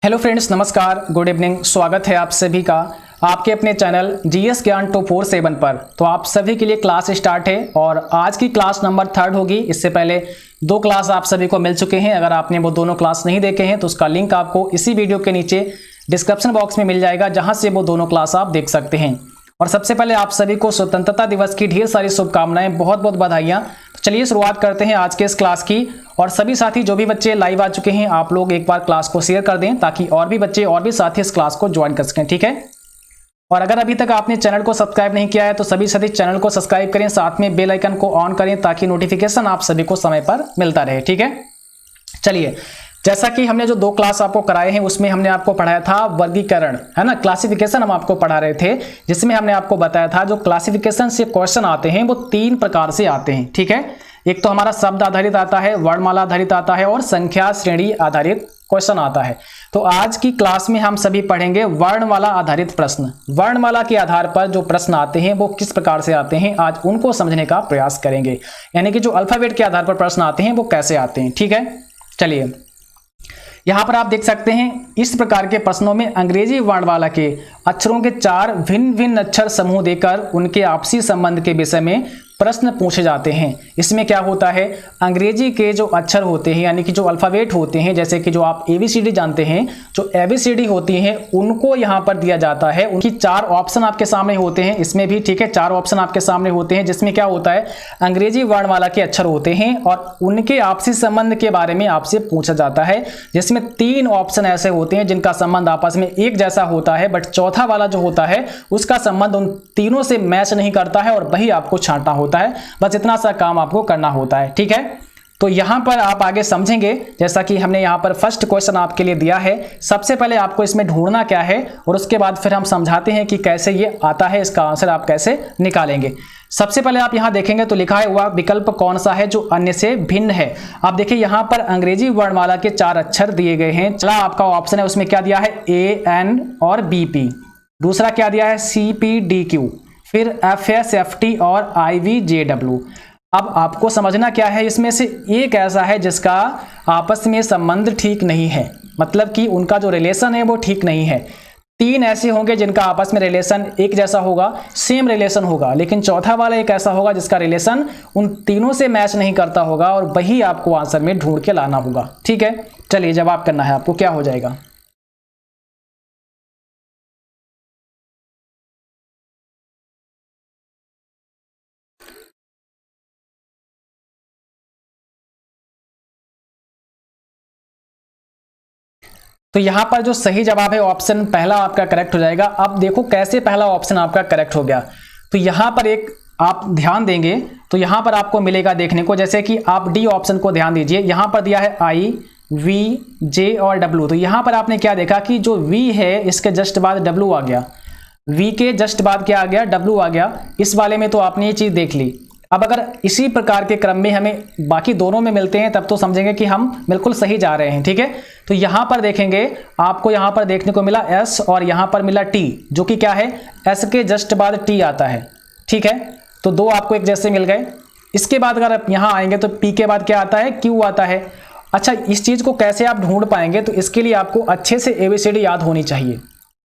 Hello friends, नमस्कार, good evening. स्वागत है आप सभी का आपके अपने चैनल जीएस ज्ञान 247 पर। तो आप सभी के लिए क्लास स्टार्ट है और आज की क्लास नंबर 3 होगी। इससे पहले 2 क्लास आप सभी को मिल चुके हैं। अगर आपने वो दोनों क्लास नहीं देखे हैं तो उसका लिंक आपको इसी वीडियो के नीचे डिस्क्रिप्शन बॉक्स में मिल जाएगा, जहां से वो दोनों क्लास आप देख सकते हैं। और सबसे पहले आप सभी को स्वतंत्रता दिवस की ढेर सारी शुभकामनाएं, बहुत बहुत बधाइयां। तो चलिए शुरुआत करते हैं आज के इस क्लास की। और सभी साथी जो भी बच्चे लाइव आ चुके हैं, आप लोग एक बार क्लास को शेयर कर दें ताकि और भी बच्चे और भी साथी इस क्लास को ज्वाइन कर सकें, ठीक है। और अगर अभी तक आपने चैनल को सब्सक्राइब नहीं किया है तो सभी साथी चैनल को सब्सक्राइब करें, साथ में बेल आइकन को ऑन करें ताकि नोटिफिकेशन आप सभी को समय पर मिलता रहे, ठीक है। चलिए, जैसा कि हमने जो 2 क्लास आपको कराए हैं उसमें हमने आपको पढ़ाया था वर्गीकरण, है ना, क्लासिफिकेशन हम आपको पढ़ा रहे थे, जिसमें हमने आपको बताया था जो क्लासिफिकेशन से क्वेश्चन आते हैं वो 3 प्रकार से आते हैं, ठीक है। एक तो हमारा शब्द आधारित आता है, वर्णमाला आधारित आता है और संख्या श्रेणी आधारित क्वेश्चन आता है। तो आज की क्लास में हम सभी पढ़ेंगे वर्णमाला आधारित प्रश्न। वर्णमाला के आधार पर जो प्रश्न आते हैं वो किस प्रकार से आते हैं, आज उनको समझने का प्रयास करेंगे। यानी कि जो अल्फाबेट के आधार पर प्रश्न आते हैं वो कैसे आते हैं, ठीक है। चलिए, यहां पर आप देख सकते हैं इस प्रकार के प्रश्नों में अंग्रेजी वर्णमाला के अक्षरों के 4 भिन्न भिन्न अक्षर समूह देकर उनके आपसी संबंध के विषय में प्रश्न पूछे जाते हैं। इसमें क्या होता है, अंग्रेजी के जो अक्षर होते हैं यानी कि जो अल्फाबेट होते हैं, जैसे कि जो आप ABCD जानते हैं, जो ABCD होती हैं उनको यहाँ पर दिया जाता है। उनकी 4 ऑप्शन आपके सामने होते हैं, इसमें भी, ठीक है, 4 ऑप्शन आपके सामने होते हैं, जिसमें क्या होता है, अंग्रेजी वर्णमाला के अक्षर होते हैं और उनके आपसी संबंध के बारे में आपसे पूछा जाता है, जिसमें 3 ऑप्शन ऐसे होते हैं जिनका संबंध आपस में एक जैसा होता है, बट चौथा वाला जो होता है उसका संबंध उन तीनों से मैच नहीं करता है और वही आपको छांटना होता है। बस इतना सा काम आपको करना होता है, ठीक है। तो यहां पर आप आगे समझेंगे, जैसा कि हमने यहां पर फर्स्ट क्वेश्चन आपके लिए दिया है। सबसे पहले आपको इसमें ढूंढना क्या है और उसके बाद फिर हम समझाते हैं कि कैसे ये आता है, इसका आंसर आप कैसे निकालेंगे। सबसे पहले आप यहां देखेंगे तो लिखा हुआ विकल्प कौन सा है जो अन्य से भिन्न है। आप देखिए यहां पर अंग्रेजी वर्णमाला के 4 अक्षर दिए गए हैं। चला आपका ऑप्शन है, उसमें क्या दिया है, AN और BP। दूसरा क्या दिया है, CPDQ, फिर FS FT और IVJW। अब आपको समझना क्या है, इसमें से एक ऐसा है जिसका आपस में संबंध ठीक नहीं है, मतलब कि उनका जो रिलेशन है वो ठीक नहीं है। 3 ऐसे होंगे जिनका आपस में रिलेशन एक जैसा होगा, सेम रिलेशन होगा, लेकिन चौथा वाला एक ऐसा होगा जिसका रिलेशन उन तीनों से मैच नहीं करता होगा और वही आपको आंसर में ढूंढ के लाना होगा, ठीक है। चलिए, जवाब करना है आपको, क्या हो जाएगा। तो यहां पर जो सही जवाब है ऑप्शन पहला आपका करेक्ट हो जाएगा। अब देखो कैसे पहला ऑप्शन आपका करेक्ट हो गया। तो यहां पर एक आप ध्यान देंगे तो यहां पर आपको मिलेगा देखने को, जैसे कि आप डी ऑप्शन को ध्यान दीजिए। यहां पर दिया है I, V, J और W। तो यहां पर आपने क्या देखा कि जो V है इसके जस्ट बाद W आ गया, V के जस्ट बाद क्या आ गया, W आ गया। इस वाले में तो आपने ये चीज देख ली। अब अगर इसी प्रकार के क्रम में हमें बाकी दोनों में मिलते हैं तब तो समझेंगे कि हम बिल्कुल सही जा रहे हैं, ठीक है। तो यहां पर देखेंगे, आपको यहां पर देखने को मिला S और यहां पर मिला T, जो कि क्या है, S के जस्ट बाद T आता है, ठीक है। तो 2 आपको एक जैसे मिल गए। इसके बाद अगर आप यहां आएंगे तो P के बाद क्या आता है, Q आता है। अच्छा, इस चीज को कैसे आप ढूंढ पाएंगे, तो इसके लिए आपको अच्छे से ABCD याद होनी चाहिए।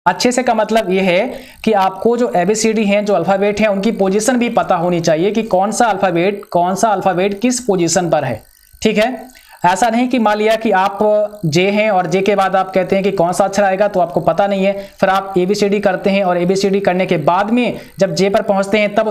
अच्छे से का मतलब ये है कि आपको जो ABCD हैं, जो अल्फाबेट हैं, उनकी पोजीशन भी पता होनी चाहिए कि कौन सा अल्फाबेट किस पोजीशन पर है, ठीक है। ऐसा नहीं कि मान लिया कि आप J हैं और J के बाद आप कहते हैं कि कौन सा अक्षर आएगा तो आपको पता नहीं है, फिर आप ABCD करते हैं और ABCD करने के बाद में जब J पर पहुंचते हैं तब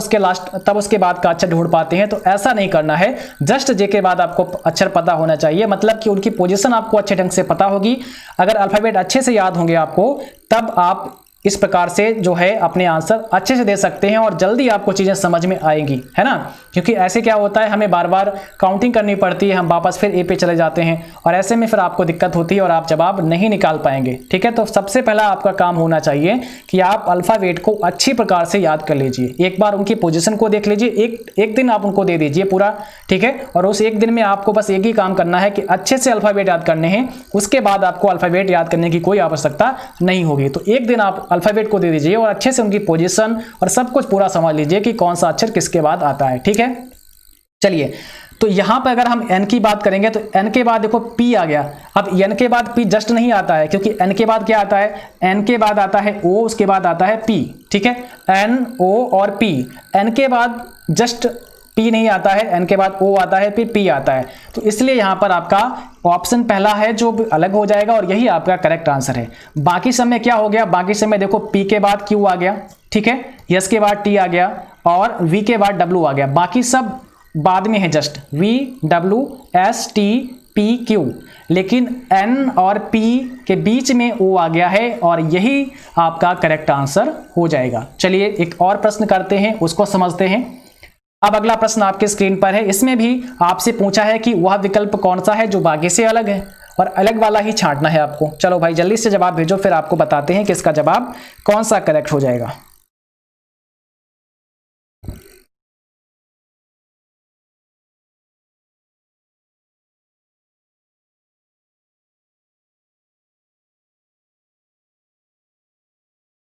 उसके बाद का अक्षर ढूंढ पाते हैं। तो ऐसा नहीं करना है, जस्ट J के बाद आपको अक्षर पता होना चाहिए, मतलब कि उनकी पोजीशन आपको अच्छे ढंग से पता होगी। अगर अल्फाबेट अच्छे से याद होंगे आपको, तब आप इस प्रकार से जो है अपने आंसर अच्छे से दे सकते हैं और जल्दी आपको चीजें समझ में आएंगी, है ना। क्योंकि ऐसे क्या होता है, हमें बार बार काउंटिंग करनी पड़ती है, हम वापस फिर A पे चले जाते हैं और ऐसे में फिर आपको दिक्कत होती है और आप जवाब नहीं निकाल पाएंगे, ठीक है। तो सबसे पहला आपका काम होना चाहिए कि आप अल्फाबेट को अच्छी प्रकार से याद कर लीजिए। एक बार उनकी पोजीशन को देख लीजिए, एक दिन आप उनको दे दीजिए पूरा, ठीक है। और उस एक दिन में आपको बस एक ही काम करना है कि अच्छे से अल्फाबेट याद करने हैं, उसके बाद आपको अल्फाबेट याद करने की कोई आवश्यकता नहीं होगी। तो एक दिन आप अल्फाबेट को दे दीजिए और अच्छे से उनकी पोजीशन और सब कुछ पूरा समझ लीजिए कि कौन सा अक्षर किसके बाद आता है, ठीक है। चलिए, तो यहां पर अगर हम n की बात करेंगे तो n के बाद देखो p आ गया। अब n के बाद p जस्ट नहीं आता है, क्योंकि n के बाद क्या आता है, n के बाद आता है o, उसके बाद आता है p, ठीक है, n o और p। n के बाद जस्ट p नहीं आता है, n के बाद o आता है, फिर p आता है। तो इसलिए यहां पर आपका ऑप्शन पहला है जो अलग हो जाएगा और यही आपका करेक्ट आंसर है। बाकी सब में क्या हो गया, बाकी सब में देखो p के बाद q आ गया, ठीक है, s के बाद t आ गया और v के बाद w आ गया। बाकी सब बाद में है, just v w s t p q, लेकिन n और p के बीच में o आ गया है और यही आपका करेक्ट आंसर हो जाएगा। चलिए एक और प्रश्न करते हैं, उसको समझते हैं। अब अगला प्रश्न आपके स्क्रीन पर है। इसमें भी आपसे पूछा है कि वह विकल्प कौन सा है जो बाकी से अलग है, और अलग वाला ही छांटना है आपको। चलो भाई जल्दी से जवाब भेजो, फिर आपको बताते हैं कि इसका जवाब कौन सा करेक्ट हो जाएगा।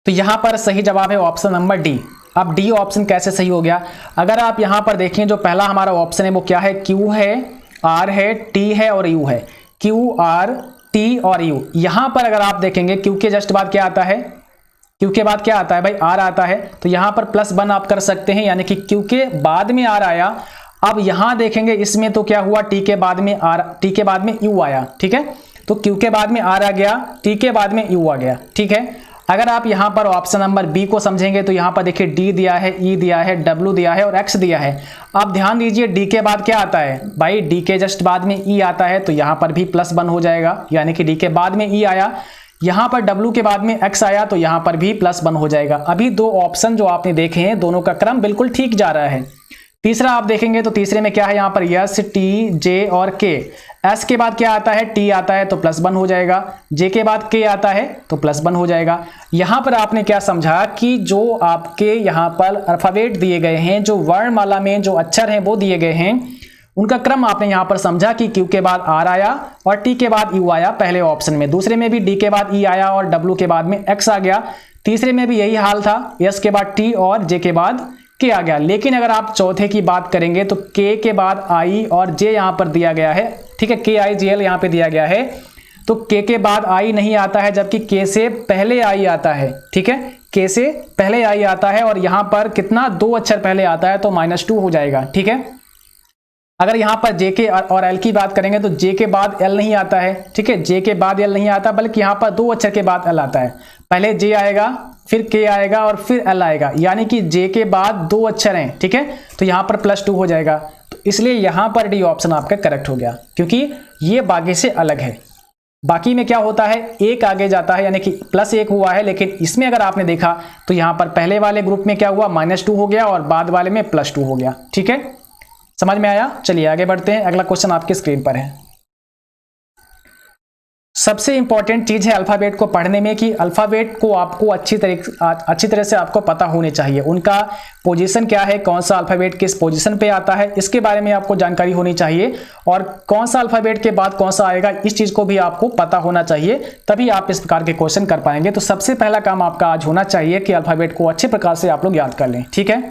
तो यहां पर सही जवाब है ऑप्शन नंबर डी। अब डी ऑप्शन कैसे सही हो गया, अगर आप यहां पर देखें जो पहला हमारा ऑप्शन है वो क्या है, क्यू है, आर है, टी है और यू है। क्यू आर टी और यू। यहां पर अगर आप देखेंगे क्यू के जस्ट बाद क्या आता है, क्यू के बाद क्या आता है भाई, आर आता है। तो यहां पर +1 आप कर सकते हैं, यानी कि क्यू के बाद में आर आया। अब यहां देखेंगे इसमें तो क्या हुआ, टी के बाद में आर, टी के बाद में यू आया, ठीक है। तो क्यू के बाद में आर आ गया, टी के बाद में यू आ गया, ठीक है। अगर आप यहां पर ऑप्शन नंबर बी को समझेंगे तो यहां पर देखिए डी दिया है, ई दिया है, डब्ल्यू दिया है और एक्स दिया है। आप ध्यान दीजिए डी के बाद क्या आता है भाई, डी के जस्ट बाद में ई आता है, तो यहां पर भी +1 हो जाएगा, यानी कि डी के बाद में ई आया। यहां पर डब्ल्यू के बाद में एक्स आया तो यहां पर भी +1 हो जाएगा। अभी दो ऑप्शन जो आपने देखे हैं दोनों का क्रम बिल्कुल ठीक जा रहा है। तीसरा आप देखेंगे तो तीसरे में क्या है, यहां पर यस, टी, जे और के। एस के बाद क्या आता है, टी आता है तो +1 हो जाएगा। जे के बाद के आता है तो +1 हो जाएगा। यहां पर आपने क्या समझा कि जो आपके यहां पर अल्फाबेट दिए गए हैं, जो वर्णमाला में जो अक्षर हैं वो दिए गए हैं, उनका क्रम आपने यहां पर समझा कि क्यू के बाद आर आया और टी के बाद यू आया पहले ऑप्शन में। दूसरे में भी डी के बाद ई आया और डब्ल्यू के बाद में एक्स आ गया। तीसरे में भी यही हाल था, एस के बाद टी और जे के बाद के आ गया। लेकिन अगर आप चौथे की बात करेंगे तो के बाद आई और जे यहां पर दिया गया है, ठीक है, के आई जे एल यहां पे दिया गया है। तो के बाद आई नहीं आता है, जबकि के से पहले आई आता है, ठीक है, के से पहले आई आता है और यहां पर कितना, 2 अक्षर पहले आता है तो -2 हो जाएगा, ठीक है। अगर यहां पर जे के और एल की बात करेंगे तो जे के बाद एल नहीं आता है, ठीक है, जे के बाद एल नहीं आता, बल्कि यहां पर 2 अक्षर के बाद एल आता है। पहले जे आएगा, फिर के आएगा और फिर एल आएगा, यानी कि जे के बाद 2 अक्षर हैं, ठीक है। तो यहां पर +2 हो जाएगा। तो इसलिए यहां पर डी ऑप्शन आपका करेक्ट हो गया, क्योंकि ये बाकी से अलग है। बाकी में क्या होता है, एक आगे जाता है, यानी कि +1 हुआ है, लेकिन इसमें अगर आपने देखा तो यहां पर पहले वाले ग्रुप में क्या हुआ, -2 हो गया और बाद वाले में +2 हो गया, ठीक है। समझ में आया। चलिए आगे बढ़ते हैं। अगला क्वेश्चन आपकी स्क्रीन पर है। सबसे इंपॉर्टेंट चीज है अल्फाबेट को पढ़ने में कि अल्फाबेट को आपको अच्छी तरह से आपको पता होने चाहिए, उनका पोजीशन क्या है, कौन सा अल्फाबेट किस पोजीशन पे आता है, इसके बारे में आपको जानकारी होनी चाहिए। और कौन सा अल्फाबेट के बाद कौन सा आएगा, इस चीज को भी आपको पता होना चाहिए, तभी आप इस प्रकार के क्वेश्चन कर पाएंगे। तो सबसे पहला काम आपका आज होना चाहिए कि अल्फाबेट को अच्छे प्रकार से आप लोग याद कर लें, ठीक है।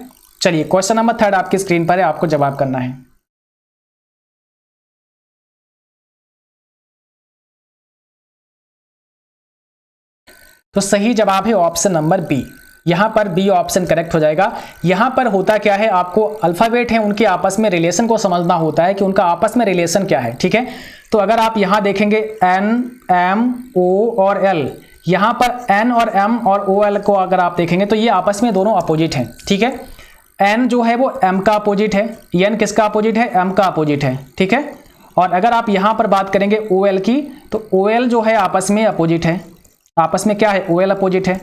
चलिए क्वेश्चन नंबर 3 आपकी स्क्रीन पर है, आपको जवाब करना है। तो सही जवाब है ऑप्शन नंबर बी। यहां पर बी ऑप्शन करेक्ट हो जाएगा। यहां पर होता क्या है, आपको अल्फाबेट है उनके आपस में रिलेशन को समझना होता है कि उनका आपस में रिलेशन क्या है, ठीक है। तो अगर आप यहां देखेंगे एन, एम, ओ और एल, यहां पर एन और एम और ओ एल को अगर आप देखेंगे तो ये आपस में दोनों अपोजिट हैं, ठीक है। एन जो है वो एम का अपोजिट है, एन किसका अपोजिट है, एम का अपोजिट है, ठीक है। और अगर आप यहां पर बात करेंगे ओ एल की, तो ओ एल जो है आपस में अपोजिट है, आपस में क्या है, ओ एल अपोजिट है।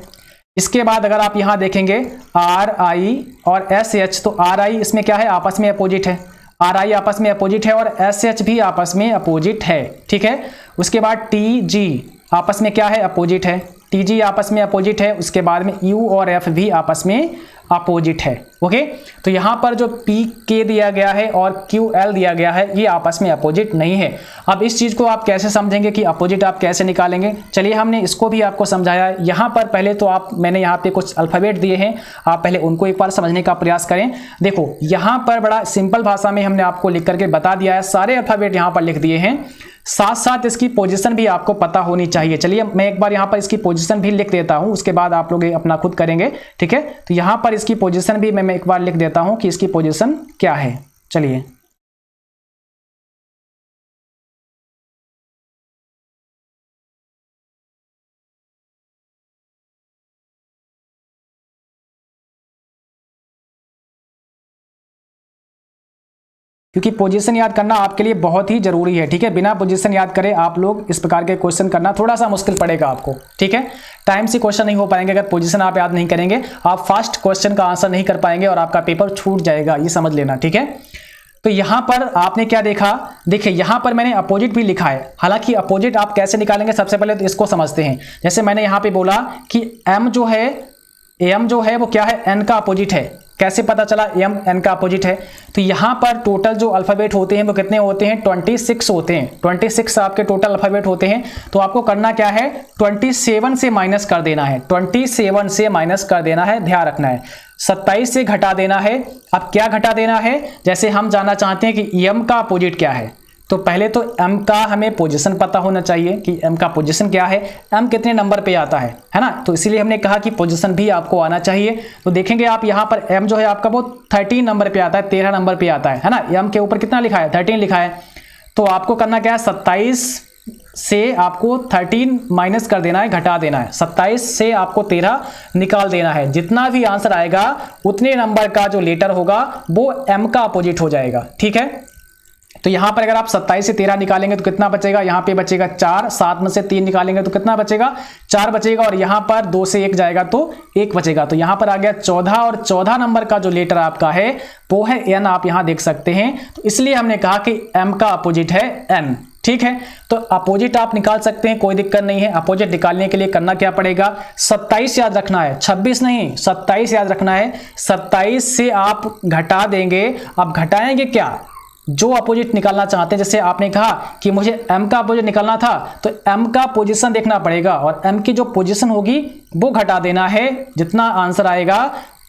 इसके बाद अगर आप यहां देखेंगे आर आई और एस एच, तो आर आई इसमें क्या है, आपस में अपोजिट है, आर आई आपस में अपोजिट है और एस एच भी आपस में अपोजिट है, ठीक है। उसके बाद टी जी आपस में क्या है, अपोजिट है, टी जी आपस में अपोजिट है। उसके बाद में यू और एफ भी आपस में अपोजिट है। ओके, तो यहाँ पर जो पी के दिया गया है और क्यू एल दिया गया है ये आपस में अपोजिट नहीं है। अब इस चीज़ को आप कैसे समझेंगे कि अपोजिट आप कैसे निकालेंगे, चलिए हमने इसको भी आपको समझाया है। यहाँ पर पहले तो मैंने यहाँ पे कुछ अल्फ़ाबेट दिए हैं, आप पहले उनको एक बार समझने का प्रयास करें। देखो यहाँ पर बड़ा सिंपल भाषा में हमने आपको लिख करके बता दिया है, सारे अल्फ़ाबेट यहाँ पर लिख दिए हैं, साथ साथ इसकी पोजीशन भी आपको पता होनी चाहिए। चलिए मैं एक बार यहाँ पर इसकी पोजीशन भी लिख देता हूँ, उसके बाद आप लोग अपना खुद करेंगे, ठीक है। तो यहाँ पर इसकी पोजीशन भी मैं एक बार लिख देता हूँ कि इसकी पोजीशन क्या है। चलिए क्योंकि पोजीशन याद करना आपके लिए बहुत ही जरूरी है, ठीक है। बिना पोजीशन याद करे आप लोग इस प्रकार के क्वेश्चन करना थोड़ा सा मुश्किल पड़ेगा आपको, ठीक है। टाइम से क्वेश्चन नहीं हो पाएंगे अगर पोजीशन आप याद नहीं करेंगे, आप फर्स्ट क्वेश्चन का आंसर नहीं कर पाएंगे और आपका पेपर छूट जाएगा, ये समझ लेना, ठीक है। तो यहाँ पर आपने क्या देखा, देखिए यहाँ पर मैंने अपोजिट भी लिखा है। हालांकि अपोजिट आप कैसे निकालेंगे, सबसे पहले तो इसको समझते हैं। जैसे मैंने यहाँ पे बोला कि एम जो है वो क्या है, एन का अपोजिट है। कैसे पता चला एम एन का अपोजिट है, तो यहाँ पर टोटल जो अल्फ़ाबेट होते हैं वो कितने होते हैं, 26 होते हैं। 26 आपके टोटल अल्फ़ाबेट होते हैं। तो आपको करना क्या है, 27 से माइनस कर देना है, 27 से माइनस कर देना है, ध्यान रखना है। 27 से घटा देना है। अब क्या घटा देना है, जैसे हम जानना चाहते हैं कि एम का अपोजिट क्या है, तो पहले तो m का हमें पोजीशन पता होना चाहिए कि m का पोजीशन क्या है, m कितने नंबर पे आता है ना। तो इसीलिए हमने कहा कि पोजीशन भी आपको आना चाहिए। तो देखेंगे आप यहाँ पर m जो है आपका वो 13 नंबर पे आता है, 13 नंबर पे आता है ना। m के ऊपर कितना लिखा है, 13 लिखा है। तो आपको करना क्या है, 27 से आपको 13 माइनस कर देना है, घटा देना है। 27 से आपको 13 निकाल देना है। जितना भी आंसर आएगा उतने नंबर का जो लेटर होगा वो m का अपोजिट हो जाएगा, ठीक है। तो यहां पर अगर आप 27 से 13 निकालेंगे तो कितना बचेगा, यहां पे बचेगा 4, 7 में से 3 निकालेंगे तो कितना बचेगा, 4 बचेगा, और यहां पर 2 से 1 जाएगा तो 1 बचेगा। तो यहां पर आ गया 14, और 14 नंबर का जो लेटर आपका है वो है एन, आप यहां देख सकते हैं। तो इसलिए हमने कहा कि एम का अपोजिट है एन, ठीक है। तो अपोजिट आप निकाल सकते हैं, कोई दिक्कत नहीं है। अपोजिट निकालने के लिए करना क्या पड़ेगा, 27 याद रखना है, 26 नहीं, 27 याद रखना है। 27 से आप घटा देंगे। अब घटाएंगे क्या, जो अपोजिट निकालना चाहते हैं। जैसे आपने कहा कि मुझे m का अपोजिट निकालना था, तो m का पोजीशन देखना पड़ेगा और m की जो पोजीशन होगी वो घटा देना है। जितना आंसर आएगा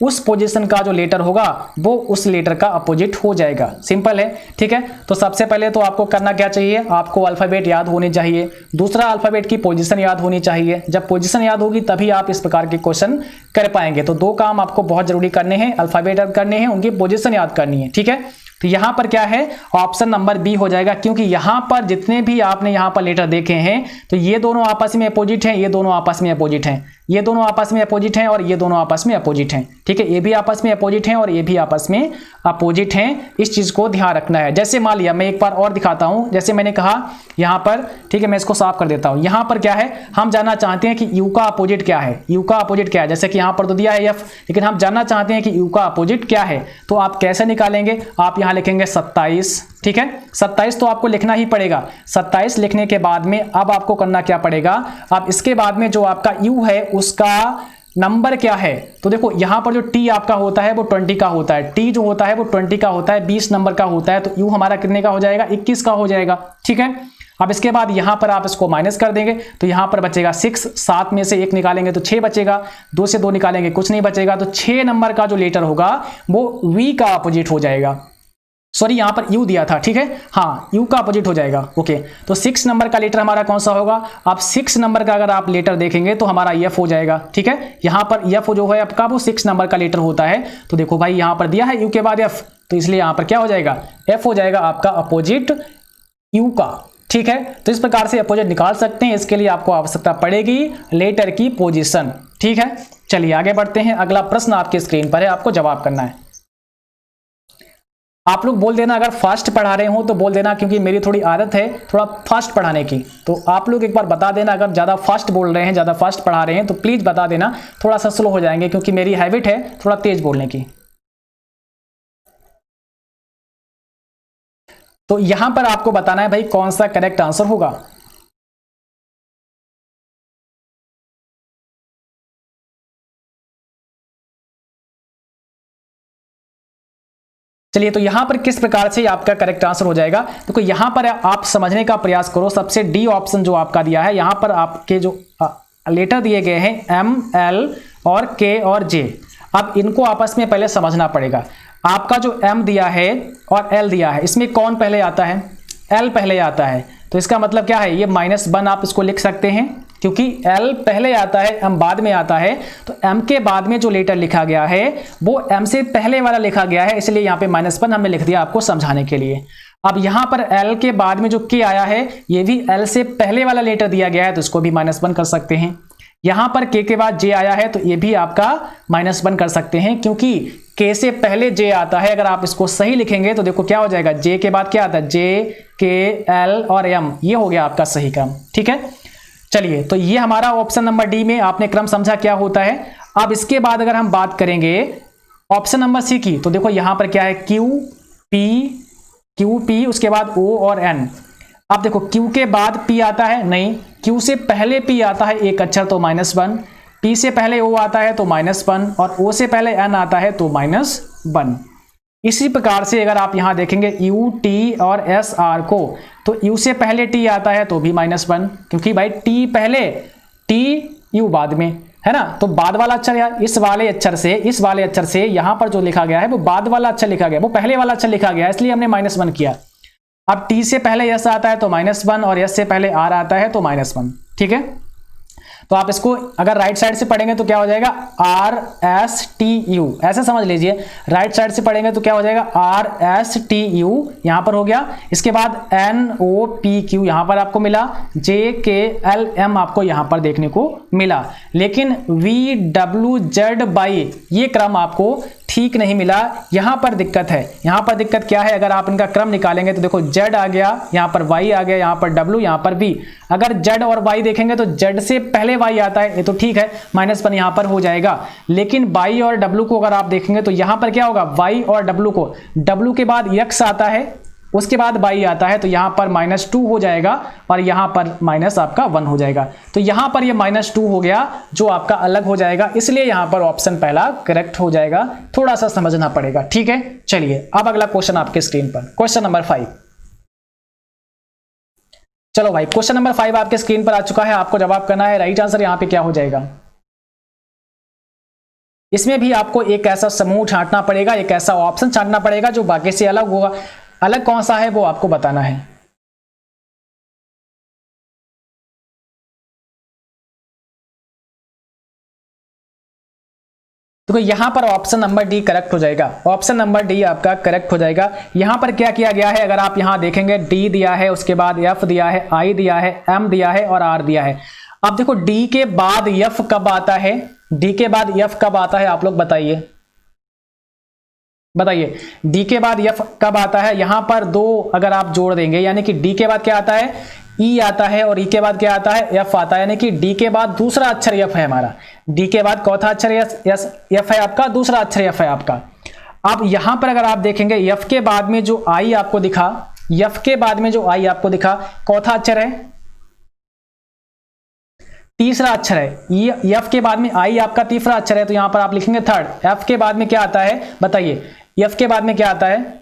उस पोजीशन का जो लेटर होगा वो उस लेटर का अपोजिट हो जाएगा। सिंपल है, ठीक है। तो सबसे पहले तो आपको करना क्या चाहिए, आपको अल्फ़ाबेट याद होनी चाहिए, दूसरा अल्फ़ाबेट की पोजीशन याद होनी चाहिए। जब पोजीशन याद होगी तभी आप इस प्रकार के क्वेश्चन कर पाएंगे। तो 2 काम आपको बहुत जरूरी करने हैं, अल्फ़ाबेट याद करने हैं, उनकी पोजीशन याद करनी है, ठीक है। तो यहां पर क्या है, ऑप्शन नंबर बी हो जाएगा, क्योंकि यहां पर जितने भी आपने यहां पर लेटर देखे हैं तो ये दोनों आपस में अपोजिट हैं, ये दोनों आपस में अपोजिट हैं, ये दोनों आपस में अपोजिट हैं और ये दोनों आपस में अपोजिट हैं, ठीक है। ये भी आपस में अपोजिट हैं और ये भी आपस में अपोजिट हैं। इस चीज को ध्यान रखना है। जैसे मान लिया, मैं एक बार और दिखाता हूं, जैसे मैंने कहा यहां पर, ठीक है, मैं इसको साफ कर देता हूं। यहां पर क्या है, हम जानना चाहते हैं कि यू का अपोजिट क्या है, यू का अपोजिट क्या है। जैसे कि यहां पर तो दिया है एफ, लेकिन हम जानना चाहते हैं कि यू का अपोजिट क्या है। तो आप कैसे निकालेंगे, आप यहां लिखेंगे 27, ठीक है। 27 तो आपको लिखना ही पड़ेगा। 27 लिखने के बाद में अब आपको करना क्या पड़ेगा, अब इसके बाद में जो आपका u है उसका नंबर क्या है। तो देखो यहां पर जो t आपका होता है वो 20 का होता है, t जो होता है वो 20 का होता है, 20 नंबर का होता है। तो u हमारा कितने का हो जाएगा, 21 का हो जाएगा, ठीक है। अब इसके बाद यहां पर आप इसको माइनस कर देंगे तो यहां पर बचेगा 6, 7 में से 1 निकालेंगे तो 6 बचेगा, 2 से 2 निकालेंगे कुछ नहीं बचेगा। तो 6 नंबर का जो लेटर होगा वो v का अपोजिट हो जाएगा। सॉरी, यहां पर u दिया था, ठीक है, हाँ, u का अपोजिट हो जाएगा। ओके, तो 6 नंबर का लेटर हमारा कौन सा होगा, अब 6 नंबर का अगर आप लेटर देखेंगे तो हमारा f हो जाएगा, ठीक है। यहां पर f जो है आपका वो 6 नंबर का लेटर होता है। तो देखो भाई यहां पर दिया है u के बाद f, तो इसलिए यहां पर क्या हो जाएगा, f हो जाएगा आपका अपोजिट u का, ठीक है। तो इस प्रकार से अपोजिट निकाल सकते हैं। इसके लिए आपको आवश्यकता पड़ेगी लेटर की पोजीशन, ठीक है। चलिए आगे बढ़ते हैं। अगला प्रश्न आपके स्क्रीन पर है, आपको जवाब करना है। आप लोग बोल देना, अगर फास्ट पढ़ा रहे हो तो बोल देना, क्योंकि मेरी थोड़ी आदत है थोड़ा फास्ट पढ़ाने की। तो आप लोग एक बार बता देना, अगर ज़्यादा फास्ट बोल रहे हैं, ज़्यादा फास्ट पढ़ा रहे हैं तो प्लीज़ बता देना, थोड़ा सा स्लो हो जाएंगे, क्योंकि मेरी हैबिट है थोड़ा तेज बोलने की। तो यहां पर आपको बताना है भाई कौन सा करेक्ट आंसर होगा। चलिए, तो यहां पर किस प्रकार से आपका करेक्ट आंसर हो जाएगा, देखो यहां पर आप समझने का प्रयास करो। सबसे डी ऑप्शन जो आपका दिया है, यहां पर आपके जो लेटर दिए गए हैं एम, एल और के और जे, अब इनको आपस में पहले समझना पड़ेगा। आपका जो एम दिया है और एल दिया है, इसमें कौन पहले आता है, एल पहले आता है, तो इसका मतलब क्या है, ये -1 आप इसको लिख सकते हैं, क्योंकि एल पहले आता है, एम बाद में आता है, तो एम के बाद में जो लेटर लिखा गया है वो एम से पहले वाला लिखा गया है, इसलिए यहाँ पे -1 हमने लिख दिया आपको समझाने के लिए। अब यहाँ पर एल के बाद में जो के आया है, ये भी एल से पहले वाला लेटर दिया गया है, तो इसको भी -1 कर सकते हैं। यहाँ पर के बाद जे आया है, तो ये भी आपका -1 कर सकते हैं, क्योंकि के से पहले जे आता है। अगर आप इसको सही लिखेंगे तो देखो क्या हो जाएगा, जे के बाद क्या आता है, जे, के, एल और एम, ये हो गया आपका सही क्रम। ठीक है, चलिए, तो ये हमारा ऑप्शन नंबर डी में आपने क्रम समझा क्या होता है। अब इसके बाद अगर हम बात करेंगे ऑप्शन नंबर सी की, तो देखो यहां पर क्या है, क्यू पी, उसके बाद ओ और एन। अब देखो क्यू के बाद पी आता है, नहीं, क्यू से पहले पी आता है एक अक्षर, तो -1, पी से पहले ओ आता है तो -1, और ओ से पहले एन आता है तो -1। इसी प्रकार से अगर आप यहां देखेंगे यू, टी और एस, आर को, तो यू से पहले टी आता है तो भी -1, क्योंकि भाई टी पहले, टी यू बाद में, है ना, तो बाद वाला अक्षर यार इस वाले अक्षर से यहां पर जो लिखा गया है वो बाद वाला अक्षर लिखा गया, वो पहले वाला अक्षर लिखा गया, इसलिए हमने -1 किया। अब टी से पहले यस आता है तो -1, और यस से पहले आर आता है तो -1। ठीक है, तो आप इसको अगर राइट साइड से पढ़ेंगे तो क्या हो जाएगा, RSTU, ऐसे समझ लीजिए। राइट साइड से पढ़ेंगे तो क्या हो जाएगा, RSTU, यहां पर हो गया। इसके बाद NOPQ यहां पर आपको मिला, JKLM आपको यहां पर देखने को मिला, लेकिन VWZY ये क्रम आपको ठीक नहीं मिला। यहां पर दिक्कत है, यहां पर दिक्कत क्या है, अगर आप इनका क्रम निकालेंगे तो देखो Z आ गया, यहां पर Y आ गया, यहां पर W, यहां पर V। अगर Z और Y देखेंगे तो Z से पहले Y आता है, ये तो ठीक है, -1 यहां पर हो जाएगा। लेकिन Y और W को अगर आप देखेंगे तो यहां पर क्या होगा, Y और W को, W के बाद X आता है, उसके बाद Y आता है, तो यहां पर -2 हो जाएगा, और यहां पर आपका 1 हो जाएगा। तो यहां पर ये -2 हो गया, जो आपका अलग हो जाएगा, इसलिए यहां पर ऑप्शन पहला करेक्ट हो जाएगा। थोड़ा सा समझना पड़ेगा। ठीक है, चलिए अब अगला क्वेश्चन आपके स्क्रीन पर, क्वेश्चन नंबर 5। चलो भाई, क्वेश्चन नंबर 5 आपके स्क्रीन पर आ चुका है, आपको जवाब करना है। राइट आंसर यहां पे क्या हो जाएगा, इसमें भी आपको एक ऐसा समूह छांटना पड़ेगा, एक ऐसा ऑप्शन छांटना पड़ेगा जो बाकी से अलग होगा। अलग कौन सा है वो आपको बताना है। तो यहां पर ऑप्शन नंबर डी करेक्ट हो जाएगा, ऑप्शन नंबर डी आपका करेक्ट हो जाएगा। यहां पर क्या किया गया है, अगर आप यहां देखेंगे डी दिया है, उसके बाद एफ दिया है, आई दिया है, एम दिया है और आर दिया है। अब देखो डी के बाद एफ कब आता है, डी के बाद एफ कब आता है, आप लोग बताइए, बताइए डी के बाद एफ कब आता है। यहां पर 2 अगर आप जोड़ देंगे, यानी कि डी के बाद क्या आता है, ई आता है, और ई के बाद क्या आता है, एफ आता है, यानी कि डी के बाद दूसरा अक्षर एफ है हमारा, डी के बाद चौथा अक्षर एफ है आपका, दूसरा अक्षर एफ है आपका। अब यहां पर अगर आप देखेंगे एफ के बाद में जो आई आपको दिखा, एफ के बाद में जो आई आपको दिखा, चौथा अक्षर है, तीसरा अक्षर है, एफ के बाद में आई आपका तीसरा अक्षर है, तो यहां पर आप लिखेंगे थर्ड। एफ के बाद में क्या आता है बताइए, एफ के बाद में क्या आता है,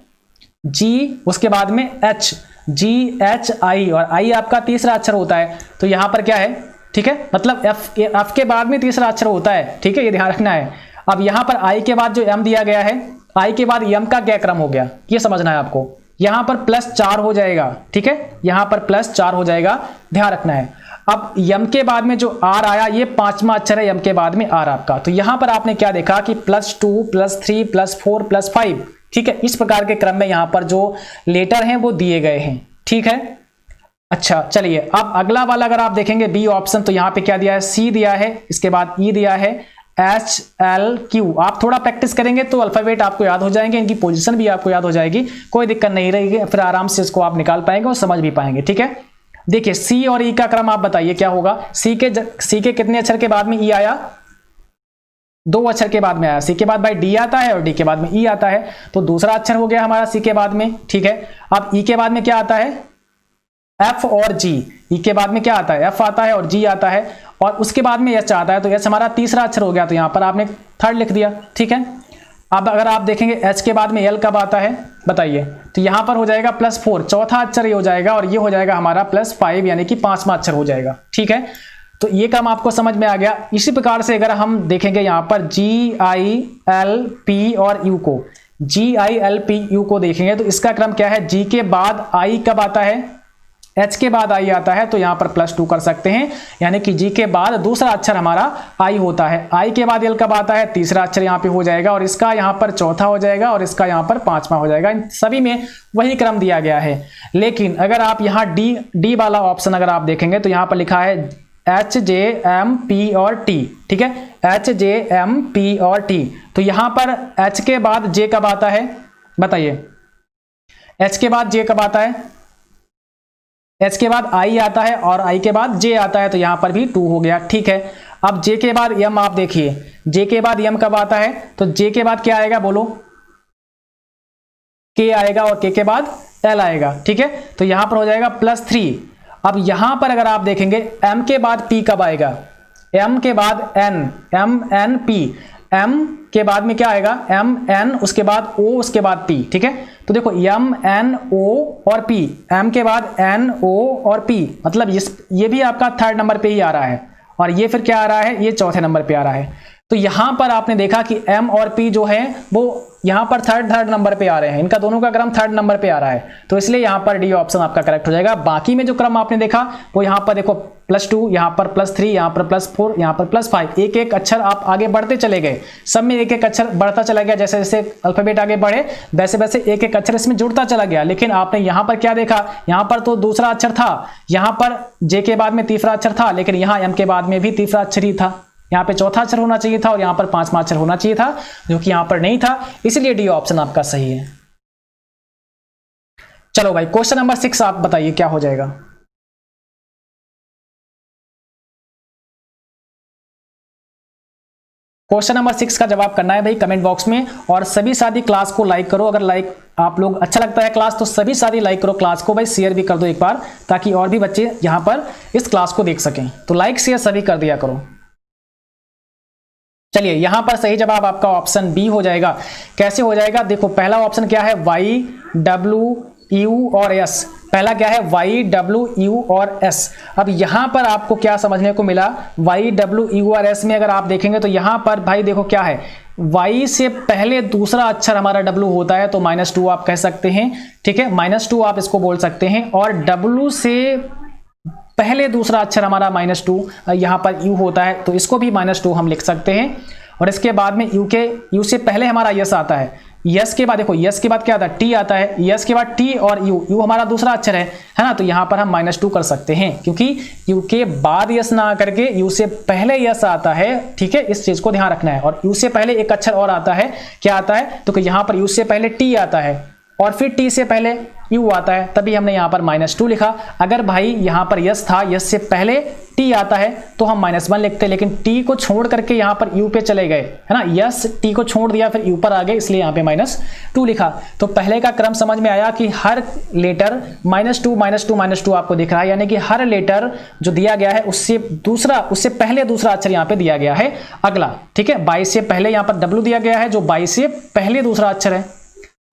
जी, उसके बाद में एच, GHI, और आई आपका तीसरा अक्षर होता है, तो यहां पर क्या है, ठीक है, मतलब एफ के बाद में तीसरा अक्षर होता है। ठीक है, ये ध्यान रखना है। अब यहां पर आई के बाद जो एम दिया गया है, आई के बाद एम का क्या क्रम हो गया, ये समझना है आपको। यहां पर +4 हो जाएगा, ठीक है, यहां पर +4 हो जाएगा, ध्यान रखना है। अब यम के बाद में जो आर आया, ये 5वां अक्षर है यम के बाद में आर आपका, तो यहां पर आपने क्या देखा कि +2, +3, +4, +5, ठीक है, इस प्रकार के क्रम में यहां पर जो लेटर हैं वो दिए गए हैं। ठीक है, अच्छा चलिए अब अगला वाला अगर आप देखेंगे बी ऑप्शन, तो यहां पे क्या दिया है, सी दिया है, इसके बाद ई दिया है, HLQ। आप थोड़ा प्रैक्टिस करेंगे तो अल्फाबेट आपको याद हो जाएंगे, इनकी पोजीशन भी आपको याद हो जाएगी, कोई दिक्कत नहीं रहेगी, फिर आराम से इसको आप निकाल पाएंगे और समझ भी पाएंगे। ठीक है, देखिए सी और ई का क्रम आप बताइए क्या होगा। सी के कितने अक्षर के बाद में ई आया, 2 अक्षर के बाद में आया। सी के बाद भाई डी आता है और डी के बाद में ई आता है, तो दूसरा अक्षर हो गया हमारा सी के बाद में। ठीक है, अब ई के बाद में क्या आता है, एफ और जी। ई के बाद में क्या आता है, एफ आता है और जी आता है, और उसके बाद में एच आता है, तो एच हमारा तीसरा अक्षर हो गया, तो यहां पर आपने थर्ड लिख दिया। ठीक है, अब अगर आप देखेंगे H के बाद में L कब आता है बताइए, तो यहाँ पर हो जाएगा +4, चौथा अक्षर ये हो जाएगा और ये हो जाएगा हमारा +5 यानी कि 5वां अक्षर हो जाएगा। ठीक है, तो ये क्रम आपको समझ में आ गया। इसी प्रकार से अगर हम देखेंगे यहाँ पर GILP और U को, GILPU को देखेंगे तो इसका क्रम क्या है, G के बाद I कब आता है, H के बाद I आता है, तो यहाँ पर +2 कर सकते हैं, यानी कि G के बाद दूसरा अक्षर हमारा I होता है। I के बाद L कब आता है, तीसरा अक्षर यहाँ पे हो जाएगा और इसका यहाँ पर चौथा हो जाएगा और इसका यहाँ पर 5वां हो जाएगा। इन सभी में वही क्रम दिया गया है। लेकिन अगर आप यहाँ D वाला ऑप्शन अगर आप देखेंगे तो यहाँ पर लिखा है HJMP और T। ठीक है, HJMP और T, तो यहाँ पर H के बाद J कब आता है बताइए, H के बाद J कब आता है, H के बाद I आता है और I के बाद J आता है, तो यहाँ पर भी 2 हो गया। ठीक है, अब J के बाद M आप देखिए, J के बाद M कब आता है, तो J के बाद क्या आएगा बोलो, K आएगा और K के बाद L आएगा। ठीक है, तो यहाँ पर हो जाएगा +3। अब यहाँ पर अगर आप देखेंगे M के बाद P कब आएगा, M के बाद N, MNP, M के बाद में क्या आएगा, MN, उसके बाद O, उसके बाद P। ठीक है, तो देखो MNO और P, M के बाद NO और P, मतलब ये भी आपका 3rd नंबर पे ही आ रहा है और ये फिर क्या आ रहा है, ये 4थे नंबर पे आ रहा है। तो यहां पर आपने देखा कि M और P जो है वो यहां पर थर्ड नंबर पे आ रहे हैं, इनका दोनों का क्रम 3rd नंबर पे आ रहा है, तो इसलिए यहां पर डी ऑप्शन आपका करेक्ट हो जाएगा। बाकी में जो क्रम आपने देखा वो यहां पर देखो +2, यहां पर +3, यहां पर +4, यहां पर +5, एक एक अक्षर आप आगे बढ़ते चले गए, सब में एक एक अक्षर बढ़ता चला गया, जैसे जैसे अल्फाबेट आगे बढ़े वैसे वैसे एक एक अक्षर इसमें जुड़ता चला गया। लेकिन आपने यहां पर क्या देखा, यहां पर तो दूसरा अक्षर था, यहां पर J के बाद में तीसरा अक्षर था, लेकिन यहां M के बाद में भी तीसरा अक्षर ही था, यहाँ पे चौथा अक्षर होना चाहिए था और यहाँ पर 5वां अक्षर होना चाहिए था, जो कि यहाँ पर नहीं था, इसलिए डी ऑप्शन आपका सही है। चलो भाई, क्वेश्चन नंबर 6 आप बताइए क्या हो जाएगा। क्वेश्चन नंबर 6 का जवाब करना है भाई कमेंट बॉक्स में, और सभी साथी क्लास को लाइक करो। अगर लाइक आप लोग अच्छा लगता है क्लास तो सभी साथी लाइक करो क्लास को भाई, शेयर भी कर दो एक बार, ताकि और भी बच्चे यहाँ पर इस क्लास को देख सकें। तो लाइक शेयर सभी कर दिया करो। चलिए, यहां पर सही जवाब आपका ऑप्शन बी हो जाएगा। कैसे हो जाएगा, देखो पहला ऑप्शन क्या है, Y W U और S। पहला क्या है, Y W U और S। अब यहां पर आपको क्या समझने को मिला, Y W U और S में अगर आप देखेंगे तो यहां पर भाई देखो क्या है, Y से पहले दूसरा अक्षर हमारा W होता है, तो -2 आप कह सकते हैं। ठीक है, -2 आप इसको बोल सकते हैं, और W से पहले दूसरा अक्षर हमारा -2 यहाँ पर U होता है, तो इसको भी -2 हम लिख सकते हैं। और इसके बाद में U से पहले हमारा यस आता है, यस के बाद देखो यस के बाद क्या आता है, T आता है, यस के बाद T और U हमारा दूसरा अक्षर है ना, तो यहाँ पर हम -2 कर सकते हैं, क्योंकि U के बाद यस ना करके U से पहले यस आता है। ठीक है, इस चीज को ध्यान रखना है। और U से पहले एक अक्षर और आता है, क्या आता है, तो यहाँ पर U से पहले T आता है और फिर T से पहले U आता है, तभी हमने यहाँ पर -2 लिखा। अगर भाई यहाँ पर यस था, यस से पहले T आता है तो हम -1 लिखते, लेकिन T को छोड़ करके यहाँ पर U पे चले गए, है ना, यस T को छोड़ दिया फिर U पर आ गए, इसलिए यहाँ पे -2 लिखा। तो पहले का क्रम समझ में आया कि हर लेटर -2 आपको दिख रहा है, यानी कि हर लेटर जो दिया गया है उससे पहले दूसरा अक्षर यहाँ पे दिया गया है अगला। ठीक है, 22 से पहले यहाँ पर W दिया गया है, जो 22 से पहले दूसरा अक्षर है,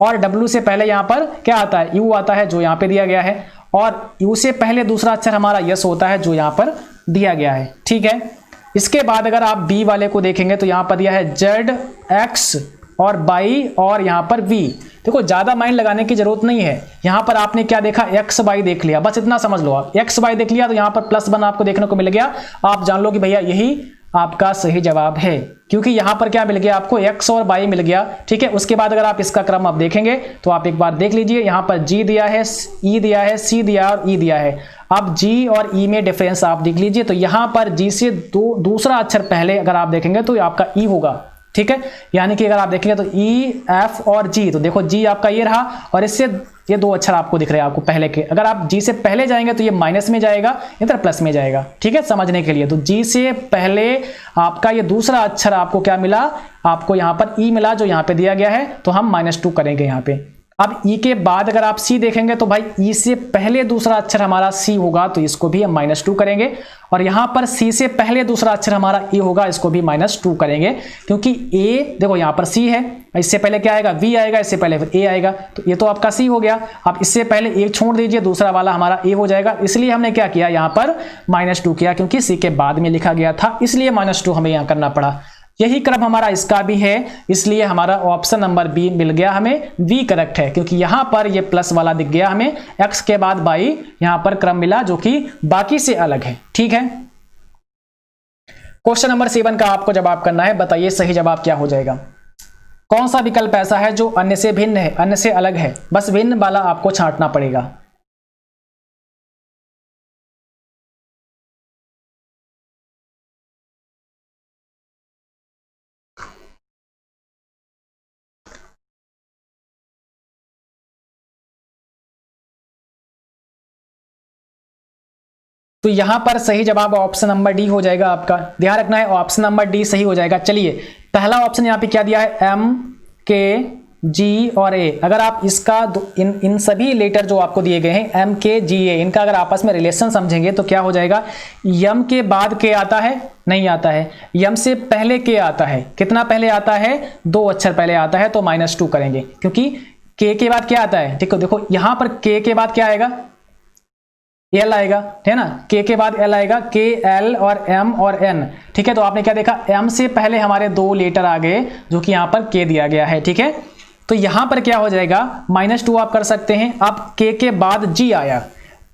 और W से पहले यहाँ पर क्या आता है, U आता है, जो यहाँ पे दिया गया है, और U से पहले दूसरा अक्षर हमारा यस होता है, जो यहाँ पर दिया गया है। ठीक है, इसके बाद अगर आप B वाले को देखेंगे तो यहाँ पर दिया है Z X और Y और यहाँ पर V। देखो ज्यादा माइंड लगाने की जरूरत नहीं है, यहाँ पर आपने क्या देखा, X Y देख लिया, बस इतना समझ लो आप, X Y देख लिया तो यहाँ पर +1 आपको देखने को मिल गया, आप जान लो कि भैया यही आपका सही जवाब है, क्योंकि यहां पर क्या मिल गया आपको, X और Y मिल गया। ठीक है, उसके बाद अगर आप इसका क्रम आप देखेंगे तो आप एक बार देख लीजिए, यहां पर G दिया है, E दिया है, C दिया और E दिया है। अब G और E में डिफरेंस आप देख लीजिए, तो यहां पर G से दूसरा अक्षर पहले अगर आप देखेंगे तो आपका E होगा। ठीक है, यानी कि अगर आप देखेंगे तो E, F और G, तो देखो G आपका ये रहा, और इससे ये 2 अक्षर आपको दिख रहे हैं आपको पहले के। अगर आप G से पहले जाएंगे तो ये माइनस में जाएगा, इधर प्लस में जाएगा। ठीक है, समझने के लिए, तो G से पहले आपका ये दूसरा अक्षर आपको क्या मिला, आपको यहाँ पर E मिला, जो यहाँ पे दिया गया है, तो हम -2 करेंगे यहाँ पे। अब ई के बाद अगर आप सी देखेंगे तो भाई ई से पहले दूसरा अक्षर हमारा सी होगा तो इसको भी हम -2 करेंगे, और यहां पर सी से पहले दूसरा अक्षर हमारा ए होगा, इसको भी -2 करेंगे, क्योंकि ए देखो यहां पर सी है, इससे पहले क्या आएगा, वी आएगा, इससे पहले फिर ए आएगा, तो ये तो आपका सी हो गया। अब इससे पहले ए छोड़ दीजिए, दूसरा वाला हमारा ए हो जाएगा, इसलिए हमने क्या किया यहां पर -2 किया, क्योंकि सी के बाद में लिखा गया था, इसलिए -2 हमें यहां करना पड़ा। यही क्रम हमारा इसका भी है, इसलिए हमारा ऑप्शन नंबर बी मिल गया हमें, बी करेक्ट है, क्योंकि यहां पर ये प्लस वाला दिख गया हमें, एक्स के बाद बाई यहां पर क्रम मिला जो कि बाकी से अलग है। ठीक है, क्वेश्चन नंबर 7 का आपको जवाब करना है। बताइए सही जवाब क्या हो जाएगा। कौन सा विकल्प ऐसा है जो अन्य से भिन्न है, अन्य से अलग है, बस भिन्न वाला आपको छांटना पड़ेगा। तो यहां पर सही जवाब ऑप्शन नंबर डी हो जाएगा आपका, ध्यान रखना है ऑप्शन नंबर डी सही हो जाएगा। चलिए पहला ऑप्शन यहां पे क्या दिया है, एम के जी और ए, अगर आप इसका इन सभी लेटर जो आपको दिए गए हैं एम के जी ए, इनका अगर आपस में रिलेशन समझेंगे तो क्या हो जाएगा, यम के बाद के आता है, नहीं आता है, यम से पहले के आता है, कितना पहले आता है, 2 अक्षर पहले आता है, तो -2 करेंगे, क्योंकि के बाद क्या आता है, ठीक है देखो यहां पर के बाद क्या आएगा, एल आएगा, है ना, के बाद एल आएगा, के एल और एम और एन। ठीक है, तो आपने क्या देखा, एम से पहले हमारे 2 लेटर आ गए जो कि यहां पर के दिया गया है। ठीक है, तो यहां पर क्या हो जाएगा, -2 आप कर सकते हैं। अब के बाद जी आया,